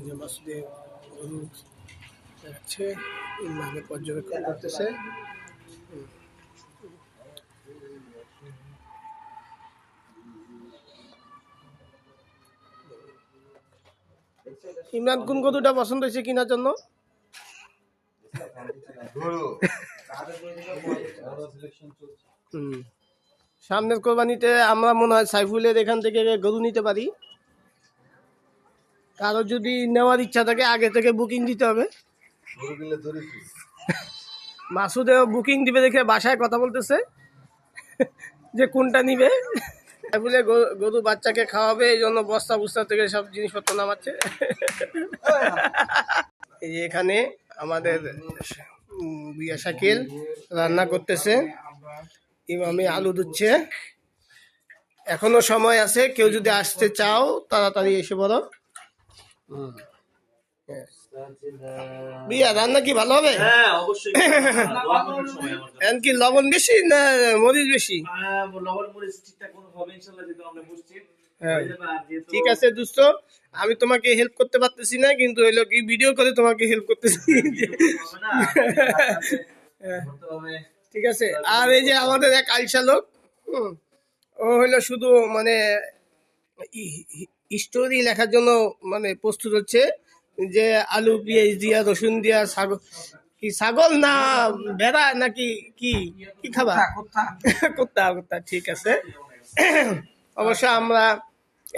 যে মাসুদে গরু যাচ্ছে, ইমরানে পর্যবেক্ষণ করতেছে। ইমরান কোন গরুটা পছন্দ হয়েছে কেনার জন্য? সামনের কোরবানিতে আমরা মনে হয় সাইফুলের এখান থেকে গরু নিতে পারি। কারো যদি নেওয়ার ইচ্ছা থাকে আগে থেকে বুকিং দিতে হবে। মাসুদে বুকিং দিবে দেখে বাসায় কথা বলতেছে যে কোনটা নিবে। সাইফুলে গরু বাচ্চাকে খাওয়াবে, এই জন্য বস্তা বুস্তা থেকে সব জিনিসপত্র নামাচ্ছে। এই যে এখানে আমাদের বিয়া শাকিল রান্না করতেছে, ইমামি আলু ধুচ্ছে। এখনো সময় আছে, কেউ যদি আসতে চাও তাড়াতাড়ি এসে পড়ো। বিয়া রান্না কি ভালো হবে? হ্যাঁ অবশ্যই। এখন কি লবণ বেশি না মরিচ বেশি? লবণ মরিচ ঠিকঠাক হবে ইনশাআল্লাহ, যেহেতু আমরা বুঝছি। ঠিক আছে দোস্ত, আমি তোমাকে হেল্প করতে পারতেছি না, কিন্তু হইলো কি ভিডিও করে তোমাকে হেল্প করতেছি। ঠিক আছে। আর এই যে আমাদের এক আইসা লোক, ও হইলো শুধু মানে স্টোরি লেখার জন্য মানে প্রস্তুত হচ্ছে যে আলু পেঁয়াজ দিয়া রসুন দিয়া ছাগল না ভেড়া নাকি কি কি খাবা? কুত্তা। ঠিক আছে। অবশ্য আমরা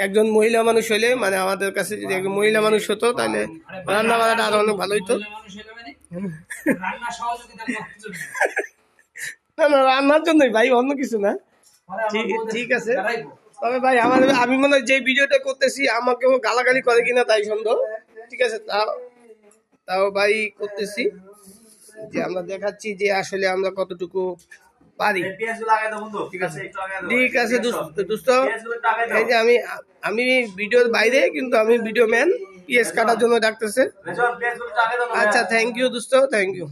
একজন মহিলা মানুষ হইলে, মানে আমাদের কাছে যদি একজন মহিলা মানুষ হতো তাহলে রান্না বান্নাটা আরো অনেক ভালো হইতো। না রান্নার জন্যই ভাই, অন্য কিছু না। ঠিক আছে। তবে ভাই আমি মনে হয় যে ভিডিওটা করতেছি আমাকেও গালাগালি করে কিনা তাই সন্দেহ। ঠিক আছে, তাও ভাই করতেছি যে আমরা দেখাচ্ছি যে আসলে আমরা কতটুকু পারি। ঠিক আছে দোস্ত, এই যে আমি ভিডিওর বাইরে, কিন্তু আমি ভিডিও ম্যান, পিএস কাটার জন্য ডাকতেছে। আচ্ছা থ্যাংক ইউ দোস্ত, থ্যাংক ইউ।